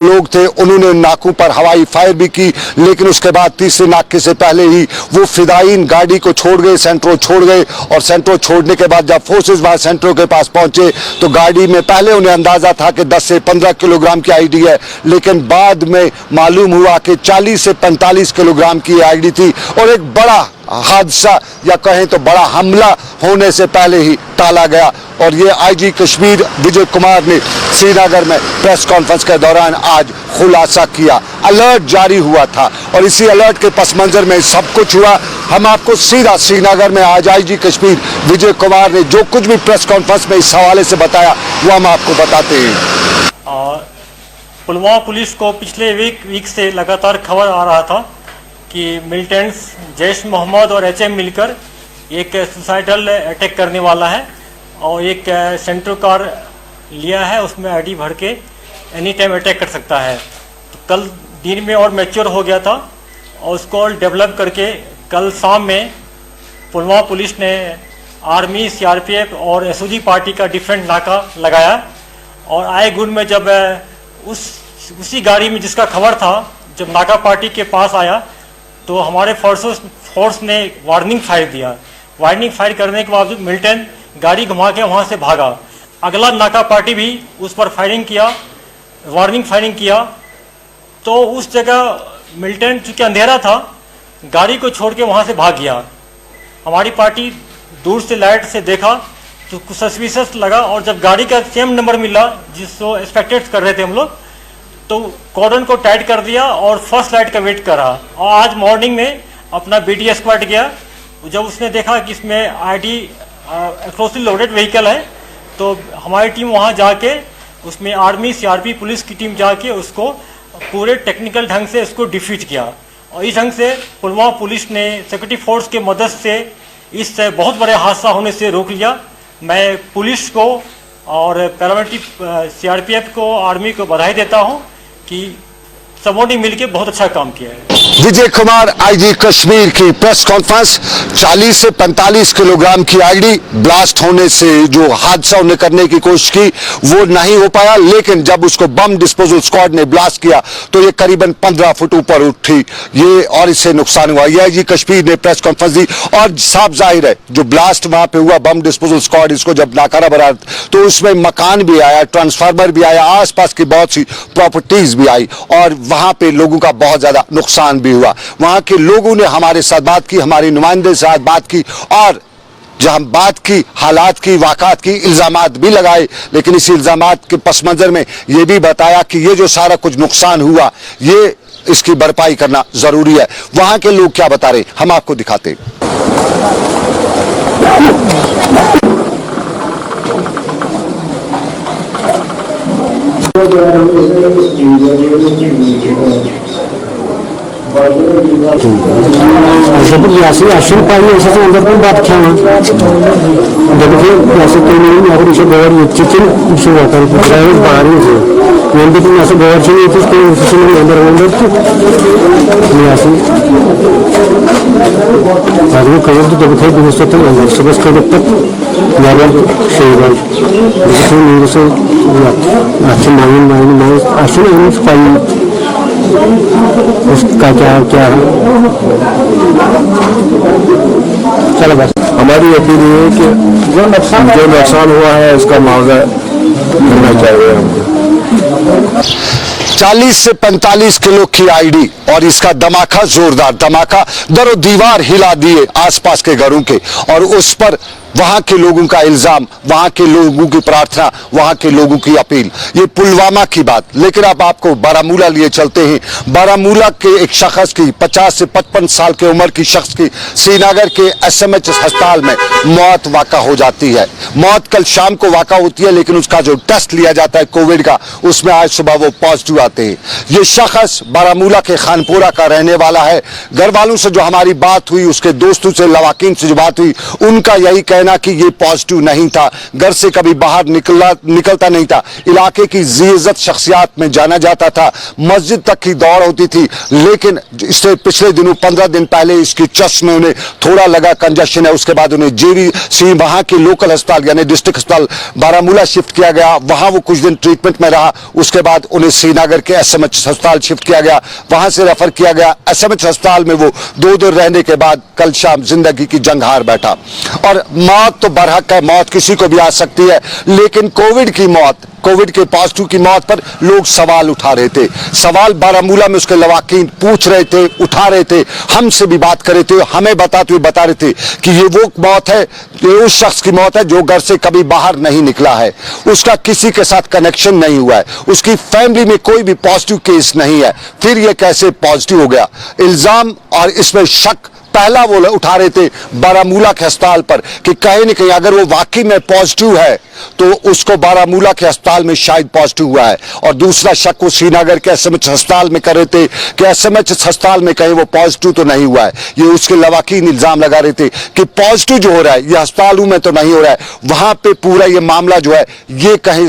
लोग थे उन्होंने नाकों पर हवाई फायर भी की, लेकिन उसके बाद तीसरे नाके से पहले ही वो फिदायीन गाड़ी को छोड़ गए, सेंट्रो छोड़ गए। और सेंट्रो छोड़ने के बाद जब फोर्सेस वहां सेंट्रो के पास पहुंचे तो गाड़ी में पहले उन्हें अंदाजा था कि 10 से 15 किलोग्राम की आईडी है, लेकिन बाद में मालूम हुआ कि 40 से 45 किलोग्राम की आईडी थी। और एक बड़ा हादसा या कहें तो बड़ा हमला होने से पहले ही टाला गया। और ये आईजी कश्मीर विजय कुमार ने श्रीनगर में प्रेस कॉन्फ्रेंस के दौरान आज खुलासा किया। अलर्ट जारी हुआ था और इसी अलर्ट के पस मंजर में सब कुछ हुआ। हम आपको सीधा श्रीनगर में आज आईजी कश्मीर विजय कुमार ने जो कुछ भी प्रेस कॉन्फ्रेंस में इस हवाले से बताया वो हम आपको बताते हैं। पुलवामा पुलिस को पिछले वीक से लगातार खबर आ रहा था कि मिलिटेंट्स जैश मोहम्मद और एचएम मिलकर एक सुसाइडल अटैक करने वाला है और एक सेंट्रो कार लिया है, उसमें आईडी भर के एनी टाइम अटैक कर सकता है। तो कल दिन में और मैच्योर हो गया था और उसको डेवलप करके कल शाम में पुलवामा पुलिस ने आर्मी, सीआरपीएफ और एसओजी पार्टी का डिफरेंट नाका लगाया। और आए गुण में जब उसी गाड़ी में जिसका खबर था, जब नाका पार्टी के पास आया तो हमारे फोर्स ने वार्निंग फायर दिया। वार्निंग फायर करने के बावजूद मिलिटेंट गाड़ी घुमा के वहाँ से भागा। अगला नाका पार्टी भी उस पर फायरिंग किया, वार्निंग फायरिंग किया। तो उस जगह मिलिटेंट चूँकि अंधेरा था, गाड़ी को छोड़ के वहाँ से भाग गया। हमारी पार्टी दूर से लाइट से देखा तो कुछ सस्पिशियस लगा और जब गाड़ी का सेम नंबर मिला जिसको एक्सपेक्टेड कर रहे थे हम लोग, तो कॉर्डन को टाइट कर दिया और फर्स्ट लाइट का वेट करा। और आज मॉर्निंग में अपना बीटीएस स्क्वाड गया। जब उसने देखा कि इसमें आईडी एक्सप्लोसिव लोडेड व्हीकल है तो हमारी टीम वहां जाके उसमें आर्मी, सीआरपी, पुलिस की टीम जाके उसको पूरे टेक्निकल ढंग से उसको डिफीट किया। और इस ढंग से पुलवामा पुलिस ने सिक्योरिटी फोर्स के मदद से इस बहुत बड़े हादसा होने से रोक लिया। मैं पुलिस को और पैरामिलिट्री सीआरपीएफ को, आर्मी को बधाई देता हूं कि सबों ने मिलकर बहुत अच्छा काम किया है। विजय कुमार आईजी कश्मीर की प्रेस कॉन्फ्रेंस। 40 से 45 किलोग्राम की आईडी ब्लास्ट होने से जो हादसा उन्हें करने की कोशिश की वो नहीं हो पाया, लेकिन जब उसको बम डिस्पोजल स्क्वाड ने ब्लास्ट किया तो ये करीबन 15 फुट ऊपर उठी ये और इससे नुकसान हुआ। ये आईजी कश्मीर ने प्रेस कॉन्फ्रेंस दी और साफ जाहिर है जो ब्लास्ट वहां पे हुआ बम डिस्पोजल स्क्वाड इसको जब नाकारा बना तो उसमें मकान भी आया, ट्रांसफार्मर भी आया, आसपास की बहुत सी प्रॉपर्टीज भी आई और वहां पे लोगों का बहुत ज्यादा नुकसान भी हुआ। वहां के लोगों ने हमारे साथ बात की, हमारे नुमाइंदे से बात की और जब हम बात की हालात की, वाक़ात की, इल्जामात भी लगाए, लेकिन इस इल्जामात के पस मंजर में ये भी बताया कि ये जो सारा कुछ नुकसान हुआ ये इसकी भरपाई करना जरूरी है। वहां के लोग क्या बता रहे हम आपको दिखाते। अश्विन पाई ऐसे अंदर पण बात किया असं काही गोवर चिकन इशू होता ड्राइवर बाहर नंतर पण असं गोवरची आदमी कवर तो जब खाई दोस्तों तक अंदर सुबह कब तक नॉर्मल शेयर से अच्छे मांगे अश्विन पाई उसका क्या चलो बस हमारी अपील ये है कि जो नुकसान हुआ है उसका मुआवजा मिलना चाहिए हमको। 40 से 45 किलो की आईडी और इसका धमाका, जोरदार धमाका, दरो दीवार हिला दिए आसपास के घरों के। और उस पर वहां के लोगों का इल्जाम, वहां के लोगों की प्रार्थना, वहां के लोगों की अपील। ये पुलवामा की बात। लेकिन अब आपको बारामूला लिए चलते हैं। बारामूला के एक शख्स की 50 से 55 साल की उम्र की शख्स की श्रीनगर के एसएमएच अस्पताल में मौत वाक़ा हो जाती है। मौत कल शाम को वाक़ा होती है, लेकिन उसका जो टेस्ट लिया जाता है कोविड का, उसमें आज सुबह वो पॉजिटिव आते हैं। ये शख्स बारामूला के खानपुरा का रहने वाला है। घर वालों से जो हमारी बात हुई, उसके दोस्तों से, लवाकिन से जो बात हुई, उनका यही कहना कि ये पॉजिटिव नहीं था, घर से कभी बाहर निकलता नहीं था, इलाके की इज्जत शख्सियात में जाना जाता था, मस्जिद तक की दौड़ होती थी। लेकिन इससे पिछले दिनों 15 दिन पहले इसकी चेस्ट में उन्हें थोड़ा लगा कंजेशन है, उसके बाद उन्हें जेवीसी वहां के लोकल अस्पताल यानी डिस्ट्रिक्ट अस्पताल बारामूला शिफ्ट किया गया, वहां वो कुछ दिन ट्रीटमेंट में रहा। उसके बाद उन्हें श्रीनगर के एसएमएच अस्पताल शिफ्ट किया गया, वहां से रेफर किया गया। एसएमएच अस्पताल में वो 2 दिन रहने के बाद कल शाम जिंदगी की जंग हार बैठा। और मौत तो बरहक है, मौत किसी को भी आ सकती है, लेकिन कोविड की मौत, कोविड के पॉजिटिव की मौत पर लोग सवाल उठा रहे थे। सवाल बारामूला में उसके लवाकिन पूछ रहे थे, उठा रहे थे, हमसे भी बात कर रहे थे, हमें बताते हुए बता रहे थे कि ये वो मौत है, ये उस शख्स की मौत है जो घर से कभी बाहर नहीं निकला है, उसका किसी के साथ कनेक्शन नहीं हुआ है, उसकी फैमिली में कोई भी पॉजिटिव केस नहीं है, फिर ये कैसे पॉजिटिव हो गया। इल्जाम और इसमें शक पहला वो उठा रहे थे बारामूला के अस्पताल पर कि कहीं न कहीं अगर वो वाकई में पॉजिटिव है तो उसको बारामूला के अस्पताल में शायद पॉजिटिव हुआ है। और दूसरा शक वो श्रीनगर के एसएमएच अस्पताल में कर रहे थे कि एसएमएच अस्पताल में कहीं वो पॉजिटिव तो नहीं हुआ है। ये उसके लवाकिन इल्जाम लगा रहे थे कि पॉजिटिव जो हो रहा है ये अस्पतालों में तो नहीं हो रहा है, वहां पे पूरा ये मामला जो है ये कहीं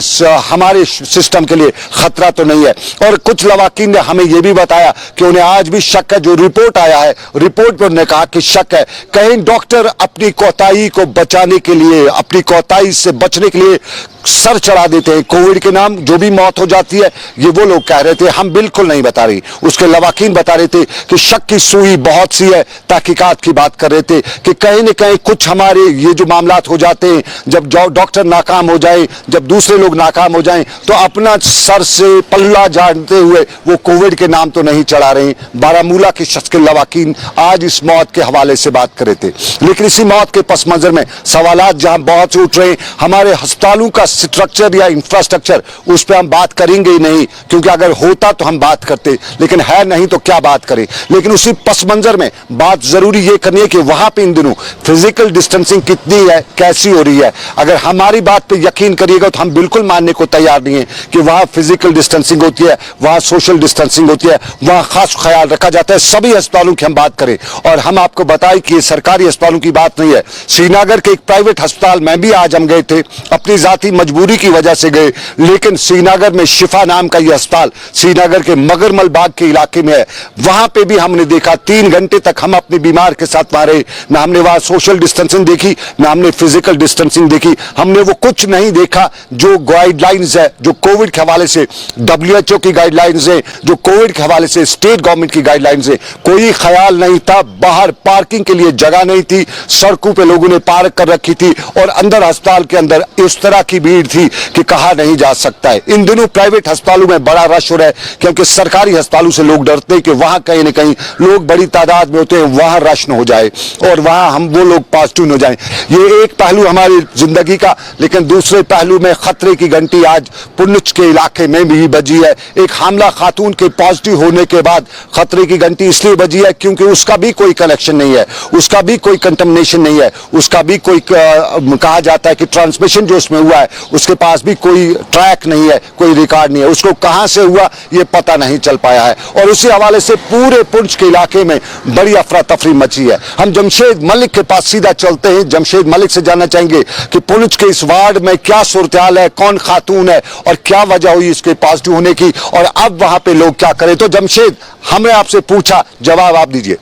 हमारे सिस्टम के लिए खतरा तो नहीं है। और कुछ लवाकिन ने हमें ये भी बताया कि उन्हें आज भी शक है, जो रिपोर्ट आया है रिपोर्ट पर उन्होंने कहा कि शक है कहीं डॉक्टर अपनी कोताही को बचाने के लिए, अपनी कोताही से बचने के लिए सर चढ़ा देते हैं। कोविड के नाम जो भी मौत हो जाती है ये वो लोग कह रहे थे, हम बिल्कुल नहीं बता रही। उसके लवाकिन बता रहे थे कि शक की सुई बहुत सी है, तहकीकात की बात कर रहे थे कि कहीं न कहीं कुछ हमारे ये जो मामलात हो जाते हैं, जब डॉक्टर नाकाम हो जाए, जब दूसरे लोग नाकाम हो जाएं, तो अपना सर से पल्ला झाड़ते हुए वो कोविड के नाम तो नहीं चढ़ा रहे। बारामूला के शख्स के लवाकिन आज इस मौत के हवाले से बात कर रहे थे। लेकिन इसी मौत के पस मंजर में सवालात जहां बहुत से उठ रहे हैं, हमारे अस्पतालों का स्ट्रक्चर या इंफ्रास्ट्रक्चर, उस पर हम बात करेंगे ही नहीं, क्योंकि अगर होता तो हम बात करते, लेकिन है नहीं तो क्या बात करें। लेकिन उसी पस मंजर में बात जरूरी ये करनी है कि वहां पे इन दिनों फिजिकल डिस्टेंसिंग कितनी है, कैसी हो रही है। अगर हमारी बात पे यकीन करिएगा तो हम बिल्कुल मानने को तैयार नहीं है कि वहां फिजिकल डिस्टेंसिंग होती है, वहां सोशल डिस्टेंसिंग होती है, वहां खास ख्याल रखा जाता है। सभी अस्पतालों की हम बात करें और हम आपको बताएं कि ये सरकारी अस्पतालों की बात नहीं है। श्रीनगर के एक प्राइवेट अस्पताल में भी आज हम गए थे, अपनी जाती मजबूरी की वजह से गए, लेकिन श्रीनगर में शिफा नाम का यह अस्पताल श्रीनगर के मगरमल बाग के इलाके में है। वहां पे भी हमने देखा 3 घंटे तक हम अपने बीमार के साथ वहां रहे, ना हमने वहां सोशल डिस्टेंसिंग देखी, ना हमने फिजिकल डिस्टेंसिंग देखी। हमने वो कुछ नहीं देखा जो गाइडलाइंस है, जो कोविड के हवाले से WHO की गाइडलाइंस है, जो कोविड के हवाले से स्टेट गवर्नमेंट की गाइडलाइंस है। कोई ख्याल नहीं था, बाहर पार्किंग के लिए जगह नहीं थी, सड़कों पे लोगों ने पार्क कर रखी थी और अंदर अस्पताल के अंदर इस तरह की भीड़ थी कि कहा नहीं जा सकता है। इन दिनों प्राइवेट अस्पतालों में बड़ा रश हो रहा है, क्योंकि सरकारी अस्पतालों से लोग डरते हैं कि वहां कहीं न कहीं लोग बड़ी तादाद में होते हैं, वहां रश न हो जाए और वहां हम वो लोग पॉजिटिव न हो जाए। ये एक पहलू हमारी जिंदगी का, लेकिन दूसरे पहलू में खतरे की घंटी आज पुंछ के इलाके में भी बजी है। एक हामला खातून के पॉजिटिव होने के बाद खतरे की घंटी इसलिए बजी है क्योंकि उसका भी कोई कनेक्शन नहीं है, उसका भी कोई कंटमिनेशन नहीं है, उसका भी कोई कहा जाता है कि ट्रांसमिशन जो उसमें हुआ है उसके पास भी कोई ट्रैक नहीं है, कोई रिकॉर्ड नहीं है, उसको कहां से हुआ ये पता नहीं चल पाया है। और उसी हवाले से पूरे पुंछ के इलाके में बड़ी अफरा तफरी मची है। हम जमशेद मलिक के पास सीधा चलते हैं। जमशेद मलिक से जानना चाहेंगे कि पुंछ के इस वार्ड में क्या सूरत हाल है, कौन खातून है और क्या वजह हुई इसके पॉजिटिव होने की, और अब वहां पे लोग क्या करें। तो जमशेद, हमने आपसे पूछा, जवाब आप दीजिए।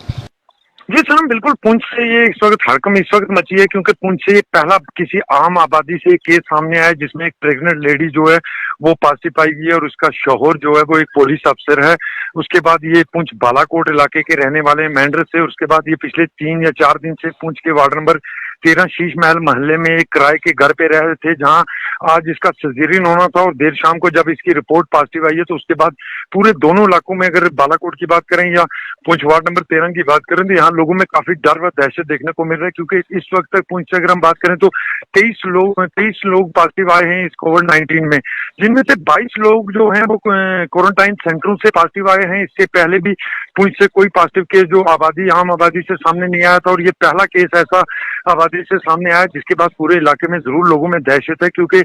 जी सलाम, बिल्कुल पुंछ से ये इस वक्त हड़कंप इस वक्त मची है क्योंकि पुंछ से पहला किसी आम आबादी से केस सामने आया जिसमें एक प्रेग्नेंट लेडी जो है वो पॉजिटिव पाई गई है और उसका शौहर जो है वो एक पुलिस अफसर है। उसके बाद ये पुंछ बालाकोट इलाके के रहने वाले हैं, मेंढर से। उसके बाद ये पिछले 3 या 4 दिन से पुंछ के वार्ड नंबर 13 शीश महल मोहल्ले में एक किराए के घर पे रह रहे थे, जहां आज इसका सर्जरीन होना था। और देर शाम को जब इसकी रिपोर्ट पॉजिटिव आई है तो उसके बाद पूरे दोनों इलाकों में, अगर बालाकोट की बात करें या पुंछ वार्ड नंबर 13 की बात करें, तो यहाँ लोगों में काफी डर व दहशत देखने को मिल रहा है। क्योंकि इस वक्त तक पुंछ से अगर हम बात करें तो 23 लोग पॉजिटिव आए हैं इस कोविड-19 में, जिनमें से 22 लोग जो हैं वो क्वारंटाइन सेंटरों से पॉजिटिव आए हैं। इससे पहले भी पुंछ से कोई पॉजिटिव केस जो आम आबादी से सामने नहीं आया था, और ये पहला केस ऐसा आबादी से सामने आया जिसके बाद पूरे इलाके में जरूर लोगों में दहशत है। क्योंकि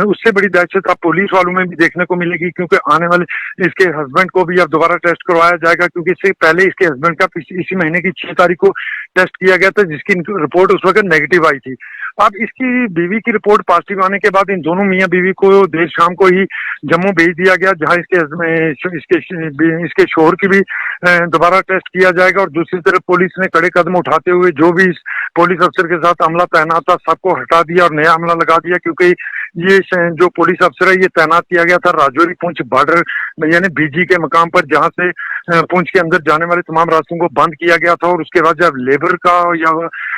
उससे बड़ी दहशत अब पुलिस वालों में भी देखने को मिलेगी, क्योंकि आने वाले इसके हस्बैंड को भी अब दोबारा टेस्ट करवाया जाएगा, क्योंकि इससे पहले इसके हस्बैंड का इसी महीने की 6 तारीख को टेस्ट किया गया था, जिसकी रिपोर्ट उस वक्त नेगेटिव आई थी। अब इसकी बीवी की रिपोर्ट पॉजिटिव आने के बाद इन दोनों मियां बीवी को देर शाम को ही जम्मू भेज दिया गया, जहां इसके शोहर की भी दोबारा टेस्ट किया जाएगा। और दूसरी तरफ पुलिस ने कड़े कदम उठाते हुए जो भी इस पुलिस अफसर के साथ अमला तैनात था सबको हटा दिया और नया अमला लगा दिया, क्योंकि ये जो पुलिस अफसर है ये तैनात किया गया था राजौरी पुंछ बॉर्डर यानी बीजी के मकाम पर, जहां से पुंछ के अंदर जाने वाले तमाम रास्तों को बंद किया गया था। और उसके बाद जब लेबर का या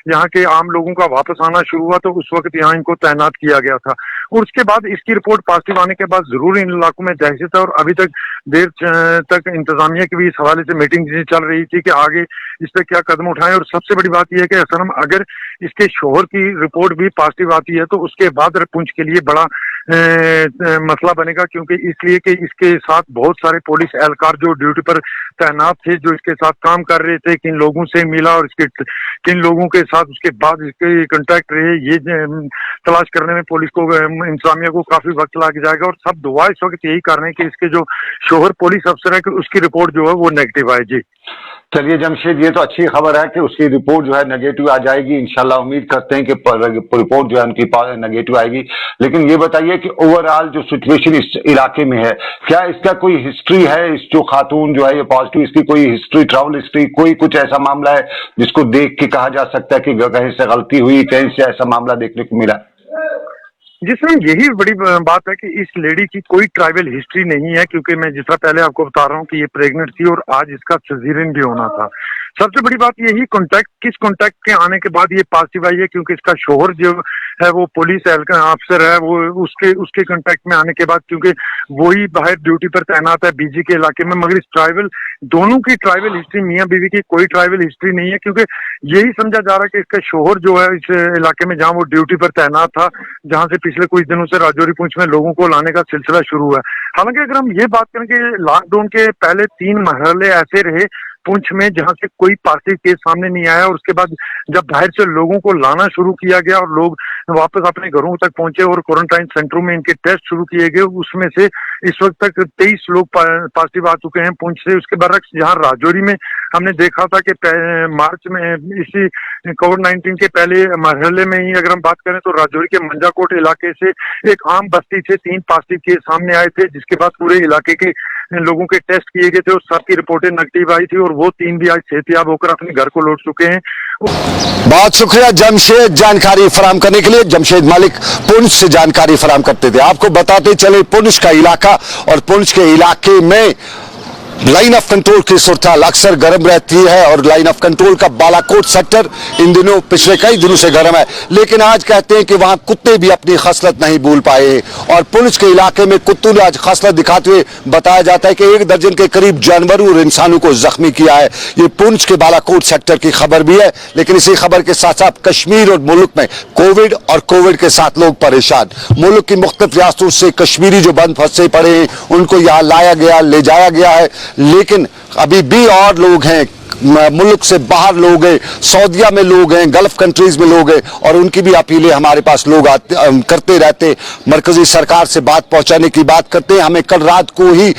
यहाँ के आम लोगों का वापस आना शुरू हुआ तो उस वक्त यहाँ इनको तैनात किया गया था। और उसके बाद इसकी रिपोर्ट पॉजिटिव आने के बाद जरूर इन इलाकों में दहशत है और अभी तक देर तक इंतजामिया की भी इस हवाले से मीटिंग चल रही थी कि आगे इस पर क्या कदम उठाएं। और सबसे बड़ी बात यह है कि असलम अगर इसके शोहर की रिपोर्ट भी पॉजिटिव आती है तो उसके बाद पुंछ के लिए बड़ा मसला बनेगा, क्योंकि इसलिए कि इसके साथ बहुत सारे पुलिस एहलकार जो ड्यूटी पर तैनात थे, जो इसके साथ काम कर रहे थे, किन लोगों से मिला और इसके किन लोगों के साथ उसके बाद इसके कांटेक्ट रहे, ये तलाश करने में पुलिस को इंतजामिया को काफी वक्त लग जाएगा। और सब दुआ इस वक्त यही कर रहे हैं कि इसके जो शोहर पुलिस अफसर है कि उसकी रिपोर्ट जो है वो नेगेटिव आए। जी चलिए जमशेद, ये तो अच्छी खबर है कि उसकी रिपोर्ट जो है नेगेटिव आ जाएगी। इंशाल्लाह उम्मीद करते हैं कि रिपोर्ट जो है उनकी नेगेटिव आएगी। लेकिन ये बताइए कि ओवरऑल जो सिचुएशन इस इलाके में है, क्या इसका कोई हिस्ट्री है? इस जो खातून जो है ये पॉजिटिव, इसकी कोई हिस्ट्री, ट्रैवल हिस्ट्री, कोई कुछ ऐसा मामला है जिसको देख के कहा जा सकता है कि कहीं से गलती हुई, कहीं से ऐसा मामला देखने को मिला? जिसमें यही बड़ी बात है कि इस लेडी की कोई ट्राइबल हिस्ट्री नहीं है, क्योंकि मैं जिस तरह पहले आपको बता रहा हूँ कि ये प्रेग्नेंट थी और आज इसका सिजेरियन भी होना था। सबसे बड़ी बात यही किस कॉन्टेक्ट के आने के बाद ये पॉजिटिव आई है, क्योंकि इसका शोहर जो है वो पुलिस अफसर है, वो उसके कॉन्टेक्ट में आने के बाद, क्योंकि वही बाहर ड्यूटी पर तैनात है बीजी के इलाके में। मगर इस दोनों की ट्राइबल हिस्ट्री, मियां बीवी की कोई ट्राइबल हिस्ट्री नहीं है, क्योंकि यही समझा जा रहा है कि इसका शोहर जो है इस इलाके में जहां वो ड्यूटी पर तैनात था, जहां से पिछले कुछ दिनों से राजौरी पुंछ में लोगों को लाने का सिलसिला शुरू हुआ है। हालांकि अगर हम ये बात करें कि लॉकडाउन के पहले 3 मरहले ऐसे रहे पुंछ में जहां से कोई पॉजिटिव केस सामने नहीं आया, और उसके बाद जब बाहर से लोगों को लाना शुरू किया गया और लोग वापस अपने घरों तक पहुंचे और क्वारंटाइन सेंटरों में इनके टेस्ट शुरू किए गए, उसमें से इस वक्त तक 23 लोग पॉजिटिव आ चुके हैं पुंछ से। उसके बरक्स जहां राजौरी में हमने देखा था कि मार्च में इसी कोविड-19 के पहले मरहले में ही अगर हम बात करें तो राजौरी के मंजाकोट इलाके से एक आम बस्ती से 3 पॉजिटिव केस सामने आए थे, जिसके बाद पूरे इलाके के लोगों के टेस्ट किए गए थे और सबकी रिपोर्टें नेगेटिव आई थी और वो 3 भी आज सेहतयाब होकर अपने घर को लौट चुके हैं। बहुत शुक्रिया जमशेद जानकारी फराम करने के लिए। जमशेद मालिक पुंछ से जानकारी फराम करते थे। आपको बताते चले पुंछ का इलाका और पुंछ के इलाके में लाइन ऑफ कंट्रोल की सूरत अक्सर गर्म रहती है और लाइन ऑफ कंट्रोल का बालाकोट सेक्टर इन दिनों पिछले कई दिनों से गर्म है, लेकिन आज कहते हैं कि वहां कुत्ते भी अपनी खसलत नहीं भूल पाए और पुंछ के इलाके में कुत्तों ने आज खसलत दिखाते हुए बताया जाता है कि 1 दर्जन के करीब जानवरों और इंसानों को जख्मी किया है। ये पुंछ के बालाकोट सेक्टर की खबर भी है, लेकिन इसी खबर के साथ साथ कश्मीर और मुल्क में कोविड और कोविड के साथ लोग परेशान। मुल्क की मुख्तलिफ रियासतों से कश्मीरी जो बंद फंसे पड़े हैं उनको यहाँ लाया गया, ले जाया गया है, लेकिन अभी भी और लोग हैं, मुल्क से बाहर लोग हैं, सऊदीया में लोग हैं, गल्फ कंट्रीज में लोग हैं और उनकी भी अपीलें हमारे पास लोग करते रहते, मरकजी सरकार से बात पहुंचाने की बात करते हैं। हमें कल रात को ही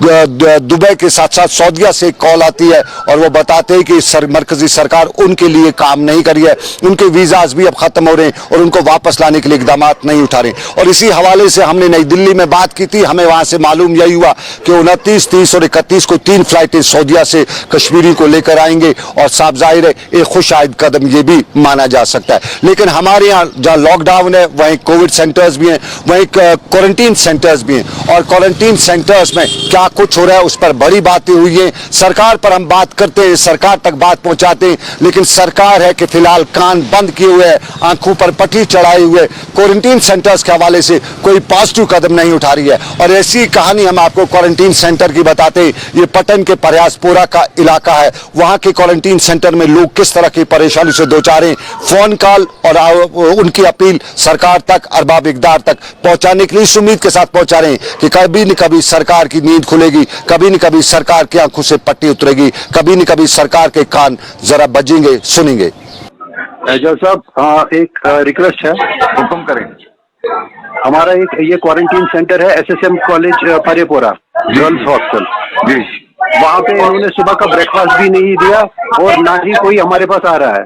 दुबई के साथ साथ सऊदीया से कॉल आती है और वो बताते हैं कि मरकजी सरकार उनके लिए काम नहीं करी है, उनके वीजाज भी अब खत्म हो रहे हैं और उनको वापस लाने के लिए इकदाम नहीं उठा रहे। और इसी हवाले से हमने नई दिल्ली में बात की थी, हमें वहां से मालूम यही हुआ कि 29, 30 और 31 को 3 फ्लाइटें सऊदीया से कश्मीरी को लेकर आएंगे और साफ जाहिर है एक खुशाइद कदम ये भी माना जा सकता है। लेकिन हमारे यहाँ जहाँ लॉकडाउन है वहीं कोविड सेंटर्स भी हैं, वहीं क्वारंटीन सेंटर्स भी हैं और क्वारंटीन सेंटर्स में क्या कुछ हो रहा है उस पर बड़ी बातें हुई हैं। सरकार पर हम बात करते हैं, सरकार तक बात पहुंचाते हैं, लेकिन सरकार है कि फिलहाल कान बंद किए हुए है, आंखों पर पट्टी चढ़ाए हुए, क्वारंटीन सेंटर्स के हवाले से कोई पॉजिटिव कदम नहीं उठा रही है। और ऐसी कहानी हम आपको क्वारंटीन सेंटर की बताते हैं। ये पटन के प्रयासपुरा का इलाका है, वहां के क्वारंटीन सेंटर में लोग किस तरह की परेशानी से दो चार हैं। फोन कॉल और उनकी अपील सरकार तक, अरबाब इक़दार तक पहुंचाने के लिए इस उम्मीद के साथ पहुंचा रहे हैं कि कभी न कभी सरकार की नींद खुलेगी, कभी न कभी सरकार की आंखों से पट्टी उतरेगी, कभी न कभी सरकार के कान जरा बजेंगे, सुनेंगे। एजाज साहब, एक रिक्वेस्ट है, हुक्म करें। हमारा एक ये क्वारंटीन सेंटर है SSM कॉलेज परेपोरा गर्ल्स हॉस्टल जी, वहाँ पे इन्होंने सुबह का ब्रेकफास्ट भी नहीं दिया और ना ही कोई हमारे पास आ रहा है।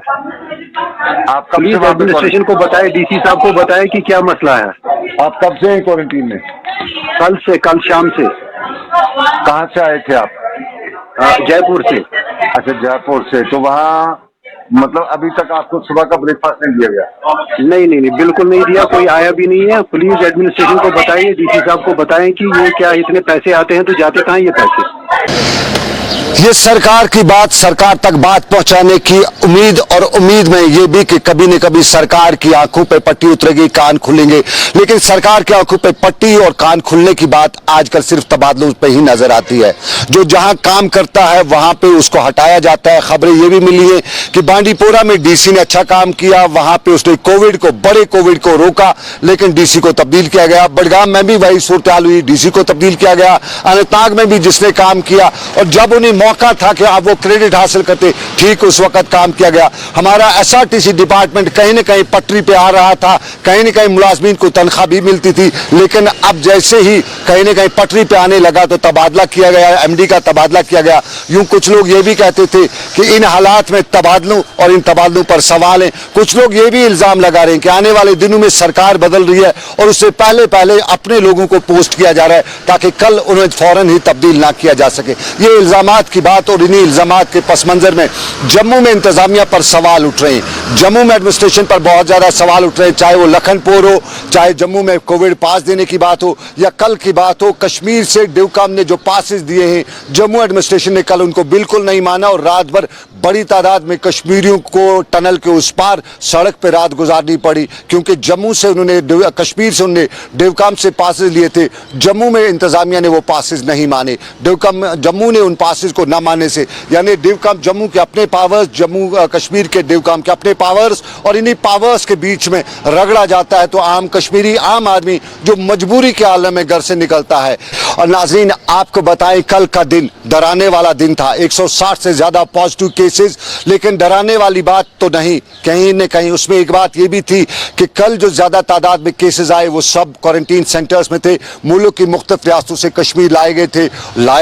आप कब पुलिस से वहाँ पे एडमिनिस्ट्रेशन को बताए, डीसी साहब को बताए कि क्या मसला है। आप कब से हैं क्वारंटीन में? कल शाम से। कहाँ से आए थे आप? जयपुर से। अच्छा, जयपुर से। तो वहाँ मतलब अभी तक आपको सुबह का ब्रेकफास्ट नहीं दिया गया? नहीं, बिल्कुल नहीं दिया, कोई आया भी नहीं है। पुलिस एडमिनिस्ट्रेशन को बताइए, डीसी साहब को बताएं कि ये क्या इतने पैसे आते हैं तो जाते कहाँ ये पैसे। ये सरकार की बात, सरकार तक बात पहुंचाने की उम्मीद, और उम्मीद में ये भी कि कभी न कभी सरकार की आंखों पे पट्टी उतरेगी, कान खुलेंगे। लेकिन सरकार की आंखों पे पट्टी और कान खुलने की बात आजकल सिर्फ तबादलों पे ही नजर आती है। जो जहां काम करता है वहां पे उसको हटाया जाता है। खबरें ये भी मिली है कि बांडीपोरा में डीसी ने अच्छा काम किया, वहां पे उसने बड़े कोविड को रोका, लेकिन डीसी को तब्दील किया गया। बडगाम में भी वही सूरत हाल हुई, डीसी को तब्दील किया गया। अनंतनाग में भी जिसने काम किया और जब उन्हें मौका था कि आप वो क्रेडिट हासिल करते, ठीक उस वक्त काम किया गया। हमारा एसआरटीसी डिपार्टमेंट कहीं न कहीं पटरी पे आ रहा था, कहीं न कहीं मुलाजमीन को तनख्वाह भी मिलती थी, लेकिन अब जैसे ही कहीं न कहीं पटरी पे आने लगा तो तबादला किया गया, एमडी का तबादला किया गया। यूं कुछ लोग ये भी कहते थे कि इन हालात में तबादलों और इन तबादलों पर सवाल है। कुछ लोग ये भी इल्जाम लगा रहे हैं कि आने वाले दिनों में सरकार बदल रही है और उससे पहले पहले अपने लोगों को पोस्ट किया जा रहा है ताकि कल उन्हें फौरन ही तब्दील ना किया जा सके। ये इल्जामात की बात, और इन्हीं इल्जामात के पस मंजर में जम्मू में इंतजामिया पर सवाल उठ रहे हैं। जम्मू में एडमिनिस्ट्रेशन पर बहुत ज्यादा सवाल उठ रहे हैं, चाहे वो लखनपुर हो, चाहे जम्मू में कोविड पास देने की बात हो, या कल की बात हो कश्मीर से डिवकाम ने जो पासेस दिए हैं, जम्मू एडमिनिस्ट्रेशन ने कल उनको बिल्कुल नहीं माना और रात भर बड़ी तादाद में कश्मीरियों को टनल के उस पार सड़क पर रात गुजारनी पड़ी, क्योंकि जम्मू से उन्होंने कश्मीर से उन्होंने डिवकाम से पासेस लिए थे। जम्मू में इंतजामिया ने वो पासेस नहीं माने, जम्मू ने उन पासेस को न मानने से, यानी डिवकाम जम्मू के अपने पावर्स, जम्मू कश्मीर के डिवकाम के अपने पावर्स, और इन्हीं पावर्स के बीच में रगड़ा जाता है तो आम कश्मीरी, आम आदमी जो मजबूरी के आलम में घर से निकलता है। और नाज़रीन, आपको बताएं, कल का दिन डराने वाला दिन था, 160 से ज्यादा पॉजिटिव केसेस, लेकिन डराने वाली बात तो नहीं, कहीं न कहीं उसमें एक बात यह भी थी कि कल जो ज्यादा तादाद में केसेस आए वो सब क्वारंटीन सेंटर्स में थे। मुल्क की मुख्तलिफ रियासतों से कश्मीर लाए गए थे,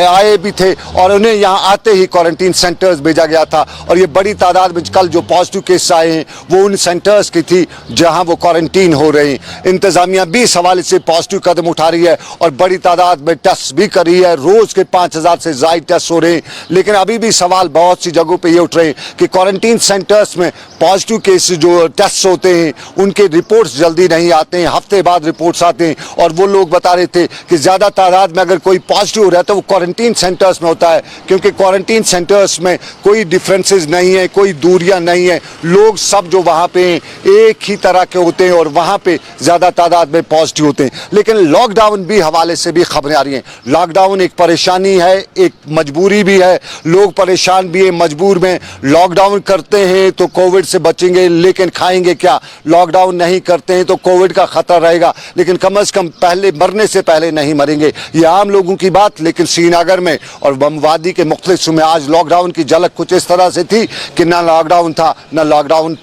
आए भी थे, और उन्हें यहाँ आते ही क्वारंटीन सेंटर्स भेजा गया था। और ये बड़ी तादाद में कल जो पॉजिटिव केस आए हैं वो उन सेंटर्स की थी जहां वो क्वारंटीन हो रहे हैं। इंतजामिया भी इस हवाले से पॉजिटिव कदम उठा रही है और बड़ी तादाद में टेस्ट भी कर रही है, रोज के 5000 से ज्यादा टेस्ट हो रहे हैं। लेकिन अभी भी सवाल बहुत सी जगहों पे ये उठ रहे हैं कि क्वारंटीन सेंटर्स में पॉजिटिव केस जो टेस्ट होते हैं उनके रिपोर्ट्स जल्दी नहीं आते हैं, हफ्ते बाद रिपोर्ट्स आते हैं। और वो लोग बता रहे थे कि ज्यादा तादाद में अगर कोई पॉजिटिव हो रहा है तो वो क्वारंटीन सेंटर्स में होता है, क्योंकि क्वारंटीन सेंटर्स में कोई डिफरेंसेस नहीं है, कोई दूरियां नहीं है, लोग सब जो वहां पे एक ही तरह के होते हैं और वहां पे ज्यादा तादाद में पॉजिटिव होते हैं। लेकिन लॉकडाउन भी हवाले से भी खबरें आ रही हैं। लॉकडाउन एक परेशानी है, एक मजबूरी भी है, लोग परेशान भी है, मजबूर में। लॉकडाउन करते हैं तो कोविड से बचेंगे, लेकिन खाएंगे क्या? लॉकडाउन नहीं करते हैं तो कोविड का खतरा रहेगा, लेकिन कम से कम पहले मरने से पहले नहीं मरेंगे। ये आम लोगों की बात। लेकिन श्रीनगर में और बमवादी के मुख्तलिफ हिस्सों में आज लॉकडाउन की झलक कुछ इस तरह से थी कि ना लॉकडाउन था, ना लॉकडाउन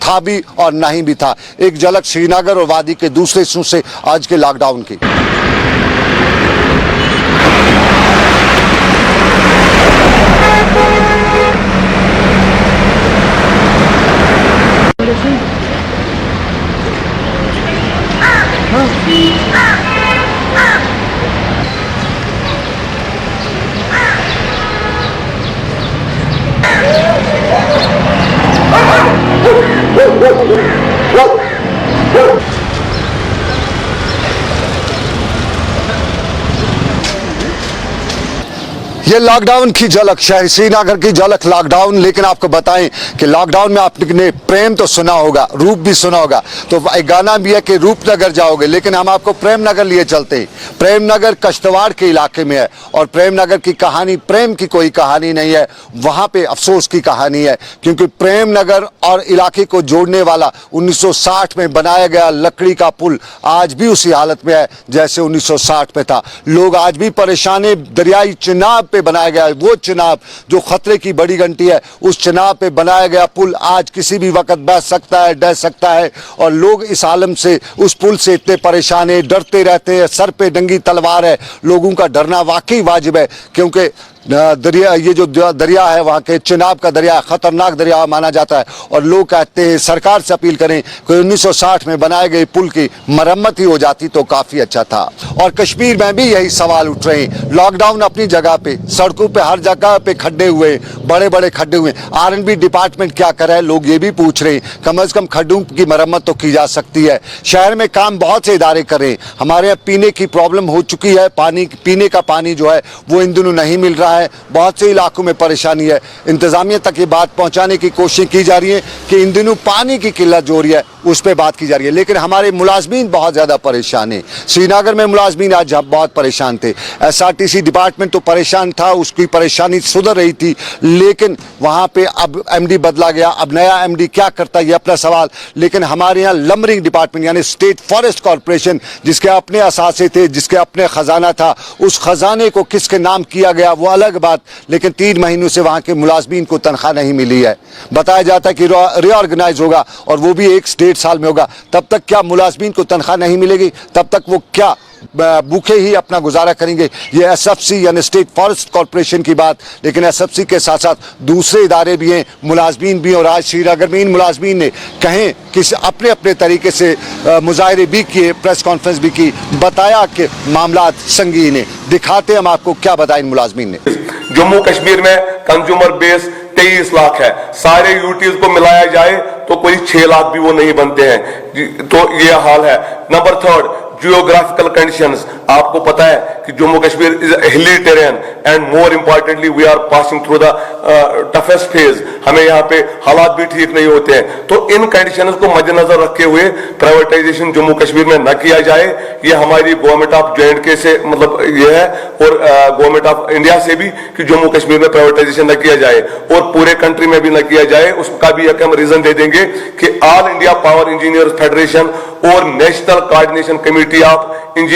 था भी और ना ही भी था। एक झलक श्रीनगर और वादी के दूसरे हिस्सों से आज के लॉकडाउन की। ये लॉकडाउन की झलक, शहर श्रीनगर की झलक लॉकडाउन। लेकिन आपको बताएं कि लॉकडाउन में आपने प्रेम तो सुना होगा, रूप भी सुना होगा, तो एक गाना भी है कि रूपनगर जाओगे, लेकिन हम आपको प्रेम नगर लिए चलते हैं। प्रेम नगर कश्तवाड़ के इलाके में है और प्रेम नगर की कहानी प्रेम की कोई कहानी नहीं है, वहां पे अफसोस की कहानी है, क्योंकि प्रेम नगर और इलाके को जोड़ने वाला 1960 में बनाया गया लकड़ी का पुल आज भी उसी हालत में है जैसे 1960 में था। लोग आज भी परेशान है। दरियाई चिनाब पे बनाया गया है वो चिनाब जो खतरे की बड़ी घंटी है, उस चिनाब पे बनाया गया पुल आज किसी भी वक्त बह सकता है, डह सकता है। और लोग इस आलम से, उस पुल से इतने परेशान है, डरते रहते हैं, सर पे नंगी तलवार है। लोगों का डरना वाकई वाजिब है, क्योंकि दरिया, ये जो दरिया है वहाँ के चिनाब का दरिया खतरनाक दरिया माना जाता है, और लोग कहते हैं सरकार से अपील करें कि 1960 में बनाए गए पुल की मरम्मत ही हो जाती तो काफी अच्छा था। और कश्मीर में भी यही सवाल उठ रहे हैं। लॉकडाउन अपनी जगह पे, सड़कों पे हर जगह पे खड्डे हुए, बड़े बड़े खड्डे हुए। R&B डिपार्टमेंट क्या करे, लोग ये भी पूछ रहे हैं। कम से कम खड्डों की मरम्मत तो की जा सकती है। शहर में काम बहुत से इदारे कर रहे हैं। हमारे यहाँ पीने की प्रॉब्लम हो चुकी है, पानी, पीने का पानी जो है वो इन दिनों नहीं मिल रहा है। बहुत से इलाकों में परेशानी है। इंतजामिया तक ये बात पहुंचाने की कोशिश की जा रही है कि इन दिनों पानी की किल्लत जो हो रही है उस पर बात की जा रही है, लेकिन हमारे मुलाजमीन बहुत ज्यादा परेशान है। श्रीनगर में मुलाजमीन आज बहुत परेशान थे। SRTC डिपार्टमेंट तो परेशान था, उसकी परेशानी सुधर रही थी, लेकिन वहां पे अब MD बदला गया। अब नया MD क्या करता है ये अपना सवाल। लेकिन हमारे यहाँ लंबरिंग डिपार्टमेंट यानी स्टेट फॉरेस्ट कॉर्पोरेशन, जिसके अपने असासे थे, जिसके अपने खजाना था, उस खजाने को किसके नाम किया गया वो अलग बात, लेकिन 3 महीनों से वहां के मुलाजमीन को तनख्वाह नहीं मिली है। बताया जाता है कि रीऑर्गेनाइज होगा और वो भी 1-1.5 साल में होगा। तब तक क्या मुलाजमीन को तनख्वाह नहीं मिलेगी? तब तक वो क्या भूखे ही अपना गुजारा करेंगे? ये SFC यानी स्टेट फॉरेस्ट कॉर्पोरेशन की बात, लेकिन SFC के साथ साथ दूसरे इदारे भी हैं, मुलाजमीन भी। और आज श्रीनगर में इन मुलाजमीन ने कहें कि अपने अपने तरीके से मुजाहरे भी किए, प्रेस कॉन्फ्रेंस भी की, बताया कि मामला संगीन है। दिखाते हम आपको क्या बताया इन मुलाजमीन ने। जम्मू कश्मीर में कंज्यूमर बेस 23 लाख है। सारे यूटीज को मिलाया जाए तो कोई 6 लाख भी वो नहीं बनते हैं। तो ये हाल है। Number 3, geographical conditions. आपको पता है कि Jammu Kashmir is hilly terrain and more importantly we are passing through the toughest phase. हमें यहाँ पे हालात भी ठीक नहीं होते हैं। तो इन कंडीशंस को मद्देनजर रखते हुए प्राइवेटाइजेशन जम्मू कश्मीर में न किया जाए। ये हमारी गवर्नमेंट ऑफ J&K से मतलब ये है, और गवर्नमेंट ऑफ इंडिया से भी कि जम्मू कश्मीर में प्राइवेटाइजेशन न किया जाए और पूरे कंट्री में भी न किया जाए। उसका भी एक हम रीजन दे देंगे कि all India power engineers federation और national coordination committee of engineer